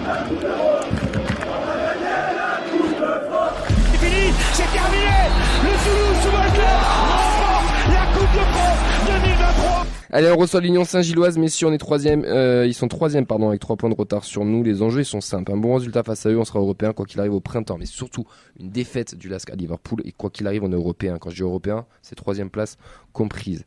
C'est fini, c'est terminé. Le Toulouse Football Club remporte la Coupe de France 2023. Allez, on reçoit l'Union Saint-Gilloise, messieurs, on est troisième. Ils sont troisième, avec 3 points de retard sur nous. Les enjeux, ils sont simples. Un bon résultat face à eux, on sera européen quoi qu'il arrive au printemps. Mais surtout, une défaite du LASK à Liverpool. Et quoi qu'il arrive, on est européen. Quand je dis européen, c'est troisième place comprise.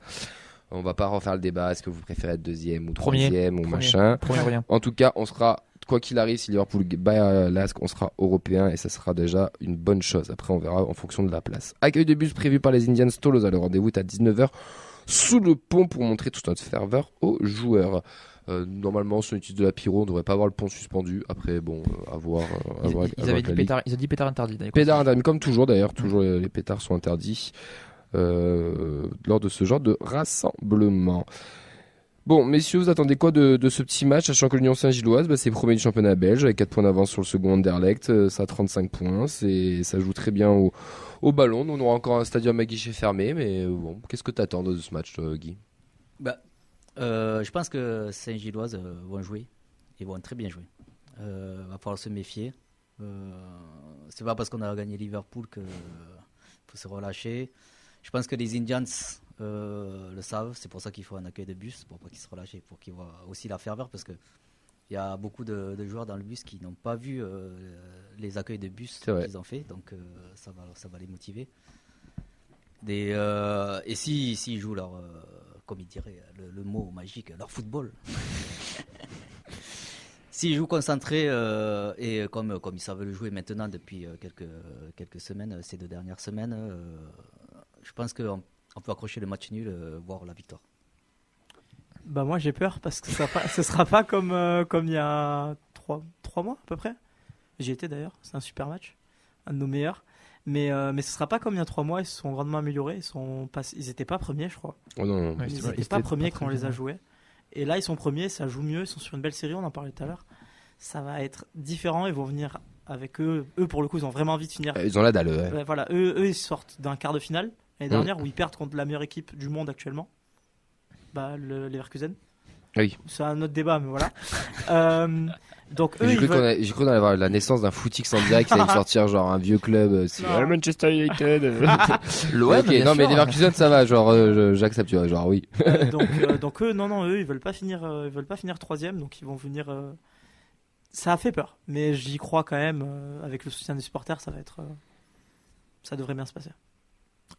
On va pas refaire le débat. Est-ce que vous préférez être deuxième ou troisième ou machin. Premier. En tout cas, on sera, quoi qu'il arrive, si Liverpool bat LASK, on sera européen. Et ça sera déjà une bonne chose. Après, on verra en fonction de la place. Accueil de bus prévu par les Indians Tolosa. Le rendez-vous est à 19h. Sous le pont pour montrer toute notre ferveur aux joueurs. Normalement, si on utilise de la pyro, on ne devrait pas avoir le pont suspendu. Après, bon, à voir. Ils ont dit pétard interdit. Pétard interdit, comme toujours d'ailleurs. Toujours les pétards sont interdits lors de ce genre de rassemblement. Bon, messieurs, vous attendez quoi de ce petit match, sachant que l'Union Saint-Gilloise, c'est premier du championnat belge, avec 4 points d'avance sur le second Anderlecht, ça a 35 points, ça joue très bien au ballon. On aura encore un stadium à guichet fermé, mais bon, qu'est-ce que tu attends de ce match, Guy ? Je pense que Saint-Gilloise vont jouer, ils vont très bien jouer. Va falloir se méfier. C'est pas parce qu'on a gagné Liverpool qu'il faut se relâcher. Je pense que les Indians le savent, c'est pour ça qu'il faut un accueil de bus, pour pas qu'ils se relâchent, pour qu'ils voient aussi la ferveur, parce que il y a beaucoup de joueurs dans le bus qui n'ont pas vu les accueils de bus qu'ils ont fait, donc ça va les motiver. Et s'ils jouent leur, comme ils diraient le mot magique, leur football, s'ils jouent concentrés et comme ils savent le jouer maintenant depuis quelques semaines, ces 2 dernières semaines, je pense qu'on peut accrocher le match nul, voire la victoire. Moi j'ai peur parce que ce sera pas comme il y a 3 mois à peu près. J'y étais d'ailleurs, c'est un super match, un de nos meilleurs. Mais ce sera pas comme il y a 3 mois, ils se sont grandement améliorés. Ils étaient pas premiers, je crois. Oh non. Ils étaient pas premiers quand on les a joués. Et là ils sont premiers, ça joue mieux, ils sont sur une belle série, on en parlait tout à l'heure. Ça va être différent, ils vont venir avec eux. Eux pour le coup ils ont vraiment envie de finir. Ils ont la dalle, ouais. Voilà, eux ils sortent d'un quart de finale l'année dernière où ils perdent contre la meilleure équipe du monde actuellement. Le Leverkusen. Oui. C'est un autre débat, mais voilà. Donc eux, j'ai cru qu'on allait avoir la naissance d'un footix en direct, qui allait sortir genre un vieux club, Manchester United. L'OM, okay, non, mais les Leverkusen ça va, genre j'accepte, tu vois, genre oui. Donc eux, eux ils veulent pas finir troisième, donc ils vont venir. Ça a fait peur, mais j'y crois quand même. Avec le soutien des supporters, ça devrait bien se passer.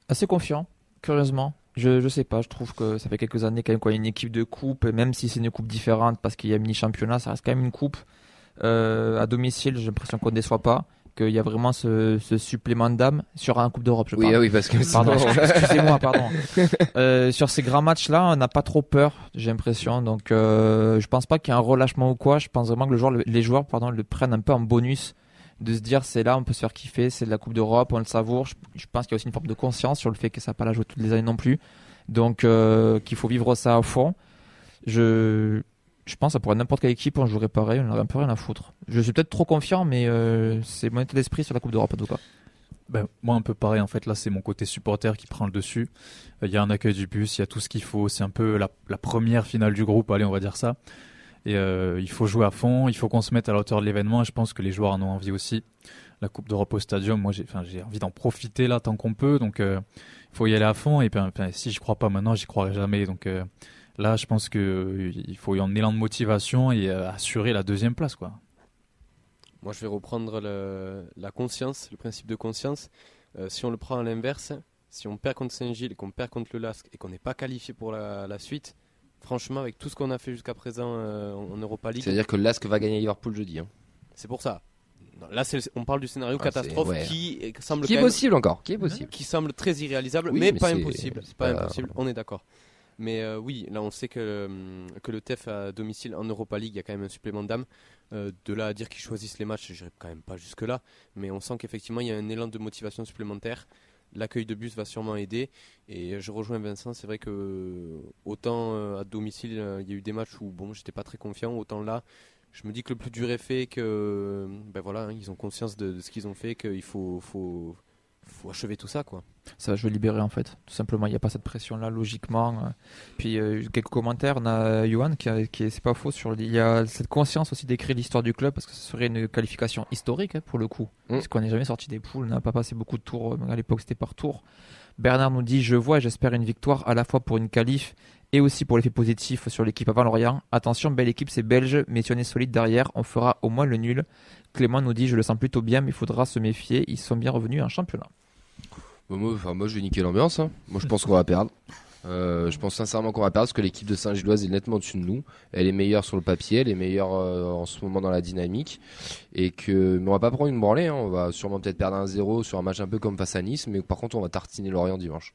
Assez confiant, curieusement. Je sais pas, je trouve que ça fait quelques années quand même qu'il y a une équipe de coupe, et même si c'est une coupe différente parce qu'il y a mini-championnat, ça reste quand même une coupe. À domicile, j'ai l'impression qu'on ne déçoit pas, qu'il y a vraiment ce supplément d'âme sur un Coupe d'Europe, je parle. Oui, parce que pardon, excusez-moi, pardon. Sur ces grands matchs-là, on n'a pas trop peur, j'ai l'impression. Donc, je pense pas qu'il y ait un relâchement ou quoi. Je pense vraiment que les joueurs le prennent un peu en bonus, de se dire c'est là, on peut se faire kiffer, c'est de la Coupe d'Europe, on le savoure. Je pense qu'il y a aussi une forme de conscience sur le fait que ça va pas la jouer toutes les années non plus. Donc, qu'il faut vivre ça à fond. Je pense que ça pourrait être n'importe quelle équipe, on jouerait pareil, on n'aurait un peu rien à foutre. Je suis peut-être trop confiant, mais c'est mon état d'esprit sur la Coupe d'Europe en tout cas. Moi un peu pareil, en fait là c'est mon côté supporter qui prend le dessus. Il y a un accueil du bus, il y a tout ce qu'il faut, c'est un peu la première finale du groupe, allez on va dire ça. Et il faut jouer à fond, il faut qu'on se mette à la hauteur de l'événement, et je pense que les joueurs en ont envie aussi. La Coupe d'Europe au Stadium, moi j'ai envie d'en profiter là tant qu'on peut, donc il faut y aller à fond, et puis si je crois pas maintenant, j'y croirai jamais, donc là je pense qu'il faut y en élan de motivation et assurer la 2e place, quoi. Moi je vais reprendre la conscience, le principe de conscience. Si on le prend à l'inverse, si on perd contre Saint-Gilles et qu'on perd contre le LASK et qu'on n'est pas qualifié pour la suite, franchement, avec tout ce qu'on a fait jusqu'à présent en Europa League... C'est-à-dire que le LASK va gagner Liverpool jeudi. C'est pour ça. Là, on parle du scénario catastrophe qui semble... Qui est possible encore. Qui semble très irréalisable, oui, mais pas impossible. C'est pas impossible, on est d'accord. Mais oui, là on sait que le TEF à domicile en Europa League, il y a quand même un supplément d'âme. De là à dire qu'ils choisissent les matchs, je n'irai quand même pas jusque-là. Mais on sent qu'effectivement, il y a un élan de motivation supplémentaire. L'accueil de bus va sûrement aider. Et je rejoins Vincent, c'est vrai que autant à domicile, il y a eu des matchs où j'étais pas très confiant. Autant là, je me dis que le plus dur est fait, que ils ont conscience de ce qu'ils ont fait, qu'il faut achever tout ça, quoi. Ça va jouer libéré en fait, tout simplement. Il n'y a pas cette pression-là logiquement. Puis quelques commentaires. On a Johan c'est pas faux il y a cette conscience aussi d'écrire l'histoire du club parce que ce serait une qualification historique pour le coup. Parce qu'on n'est jamais sorti des poules, on n'a pas passé beaucoup de tours. À l'époque c'était par tour. Bernard nous dit je vois et j'espère une victoire à la fois pour une qualif et aussi pour l'effet positif sur l'équipe avant Lorient. Attention, belle équipe, c'est belge, mais si on est solide derrière, on fera au moins le nul. Clément nous dit je le sens plutôt bien, mais il faudra se méfier. Ils sont bien revenus en championnat. Moi, je vais niquer l'ambiance. Hein. Moi, je pense qu'on va perdre. Je pense sincèrement qu'on va perdre parce que l'équipe de Saint-Gilloise est nettement au-dessus de nous. Elle est meilleure sur le papier, elle est meilleure en ce moment dans la dynamique. Mais on va pas prendre une branlée. Hein. On va sûrement peut-être perdre 1-0 sur un match un peu comme face à Nice. Mais par contre, on va tartiner Lorient dimanche.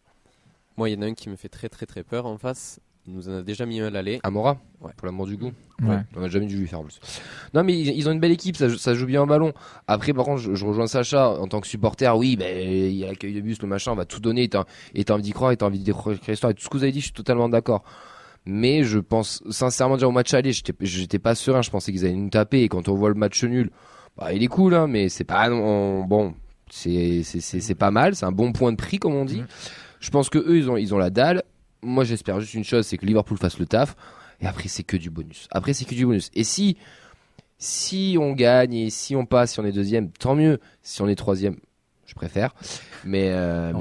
Moi, il y en a un qui me fait très très très peur en face. Il nous en a déjà mis un à l'aller. Amora, Ouais. pour l'amour du goût. Ouais. On n'a jamais dû lui faire plus. Non, mais ils ont une belle équipe, ça joue bien au ballon. Après, par contre, je rejoins Sacha en tant que supporter. Oui, il y a l'accueil de bus, le machin, on va tout donner. Et t'as envie d'y croire, et t'as envie de découvrir l'histoire. Et tout ce que vous avez dit, je suis totalement d'accord. Mais je pense sincèrement déjà au match aller, j'étais pas serein. Je pensais qu'ils allaient nous taper. Et quand on voit le match nul, il est cool, hein, mais c'est pas bon. C'est pas mal. C'est un bon point de prix, comme on dit. Je pense que eux, ils ont la dalle. Moi, j'espère juste une chose, c'est que Liverpool fasse le taf. Et après, c'est que du bonus. Et si on gagne et si on passe, si on est deuxième, tant mieux. Si on est troisième, je préfère. Mais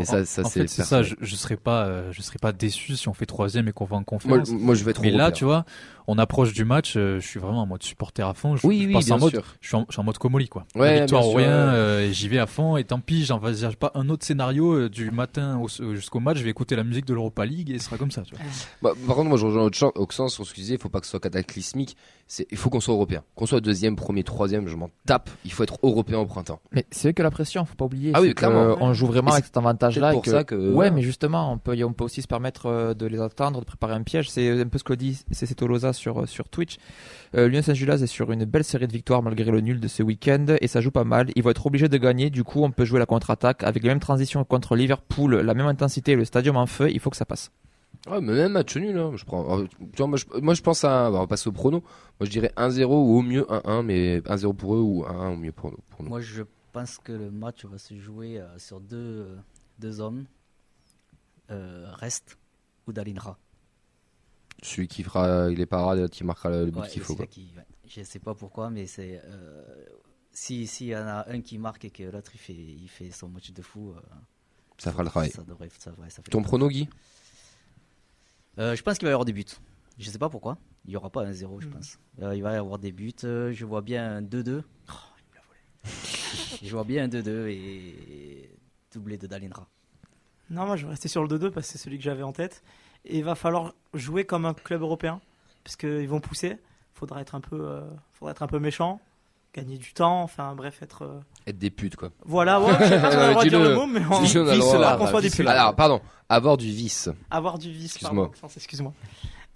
ça, c'est ça. Je serais pas déçu si on fait troisième et qu'on va en conférence. Moi, je vais être Mais là, européen. tu vois, on approche du match. Je suis vraiment en mode supporter à fond. Je passe bien en mode, sûr. je suis en mode Comoli, quoi. Ouais, La victoire bien ou sûr, rien, et j'y vais à fond. Et tant pis, j'envisage pas un autre scénario du matin jusqu'au match. Je vais écouter la musique de l'Europa League et ce sera comme ça. Tu vois. Par contre, moi, je rejoins Auxence sur ce qu'il disait. Il faut pas que ce soit cataclysmique. Il faut qu'on soit européen. Qu'on soit deuxième, premier, troisième, je m'en tape. Il faut être européen au printemps. Mais c'est vrai que la pression, faut pas oublier. Ah oui, c'est que, clairement. on joue vraiment Et avec cet avantage-là. c'est pour ça que- Ouais, mais justement, on peut aussi se permettre de les attendre, de préparer un piège. C'est un peu ce que dit CC Tolosa sur Twitch. Lyon Saint-Gilloise est sur une belle série de victoires malgré le nul de ce week-end et ça joue pas mal. Ils vont être obligés de gagner. Du coup, on peut jouer la contre-attaque avec les mêmes transitions contre Liverpool, la même intensité, le stadium en feu. Il faut que ça passe. Ouais, mais même match nul, hein, je prends. Tu vois, moi, je pense on va passer au prono. Moi, je dirais 1-0 ou au mieux 1-1, mais 1-0 pour eux ou 1-1 au mieux pour nous. Moi, je pense que le match va se jouer sur deux hommes. Reste ou Dalinra. Celui qui fera les parades, qui marquera le but Ouais, qu'il faut. c'est Quoi. je sais pas pourquoi, mais c'est si y en a un qui marque et que l'autre il fait son match de fou, Ça fera le travail. ça fait Ton le prono, Guy Je pense qu'il va y avoir des buts. Je sais pas pourquoi. Il y aura pas un 0, je pense. Il va y avoir des buts. Je vois bien un 2-2. Je vois bien un 2-2 et doublé de Dalinra. Non, moi je vais rester sur le 2-2 parce que c'est celui que j'avais en tête. Et il va falloir jouer comme un club européen parce qu'ils vont pousser. Faudra être un peu méchant, gagner du temps, enfin bref, être. Être des putes, quoi. Voilà, ouais, je sais pas si on a le droit de dire le mot, mais on Dis-le, on a le droit. faudra qu'on soit des putes. Alors, pardon, avoir du vice. Avoir du vice, Excuse-moi. pardon, Maxence, excuse-moi.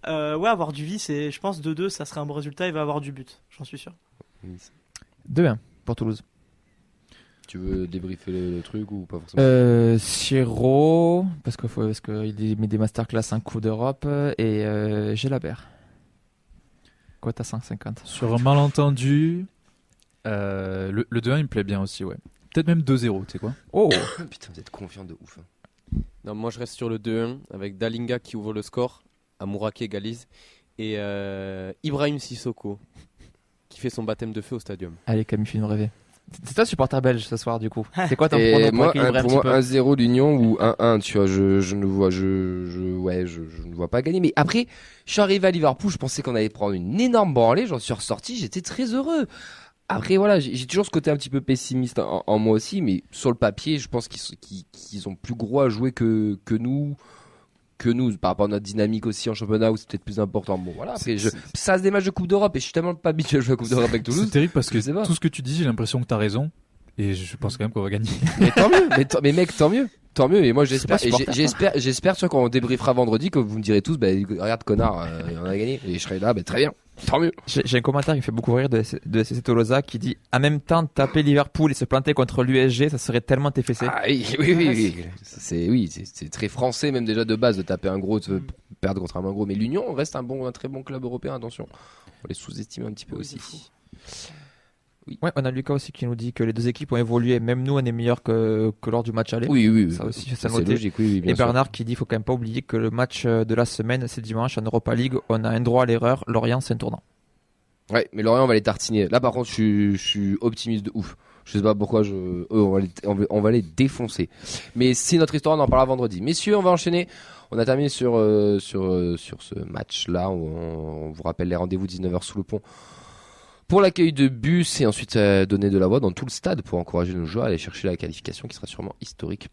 Ouais, avoir du vice et je pense 2-2, ça serait un bon résultat. Il va avoir du but, j'en suis sûr. 2-1 pour Toulouse. Tu veux débriefer le truc ou pas forcément Siro, parce qu'il met des masterclass en Coupe d'Europe, et Gelabert. Quoi, t'as 150 Sur un malentendu, le 2-1 il me plaît bien aussi, ouais. Peut-être même 2-0, tu sais quoi. Oh Putain, vous êtes confiant de ouf. Hein. Non, moi, je reste sur le 2-1 avec Dalinga qui ouvre le score, Amoura qui égalise et Ibrahim Sissoko qui fait son baptême de feu au stadium. Allez, Camille, fais-nous rêver. C'est toi supporter belge ce soir, du coup. C'est quoi ton Et prono moi, équilibrer pour un moi, petit peu 1-0 l'Union ou 1-1, tu vois, je ne vois pas gagner. Mais après, je suis arrivé à Liverpool, je pensais qu'on allait prendre une énorme branlée, j'en suis ressorti, j'étais très heureux. Après, voilà, j'ai toujours ce côté un petit peu pessimiste en moi aussi, mais sur le papier, je pense qu'ils ont plus gros à jouer que nous, par rapport à notre dynamique aussi en championnat où c'est peut-être plus important. Bon, voilà, après, ça reste des matchs de Coupe d'Europe et je suis tellement pas habitué à jouer à la Coupe d'Europe avec Toulouse. C'est terrible parce que je sais pas. tout ce que tu dis, j'ai l'impression que t'as raison. Et je pense quand même qu'on va gagner. Mais tant mieux, mais mec, tant mieux. Tant mieux, et moi j'espère, C'est pas supporter, j'espère tu vois, quand on débriefera vendredi que vous me direz tous, regarde connard, on a gagné, et je serai là, très bien, tant mieux. J'ai un commentaire qui me fait beaucoup rire de CC Tolosa qui dit en même temps taper Liverpool et se planter contre l'USG, ça serait tellement TFC. Ah oui. C'est très français même déjà de base de taper un gros, de perdre contre un gros, mais l'Union reste un très bon club européen, attention. On les sous-estime un petit peu Oui, aussi. c'est fou. Ouais, on a Lucas aussi qui nous dit que les deux équipes ont évolué. Même nous, on est meilleurs que lors du match aller. Oui. Ça aussi, ça c'est noté. logique, oui, bien Et sûr. Bernard qui dit qu'il faut quand même pas oublier que le match de la semaine, c'est dimanche en Europa League. On a un droit à l'erreur. Lorient, c'est un tournant. Ouais, mais Lorient, on va les tartiner. Là, par contre, je suis optimiste de ouf. Je sais pas pourquoi on va les défoncer. Mais c'est notre histoire, on en parlera vendredi. Messieurs, on va enchaîner. On a terminé sur ce match-là. On vous rappelle les rendez-vous 19h sous le pont pour l'accueil de bus et ensuite donner de la voix dans tout le stade pour encourager nos joueurs à aller chercher la qualification qui sera sûrement historique.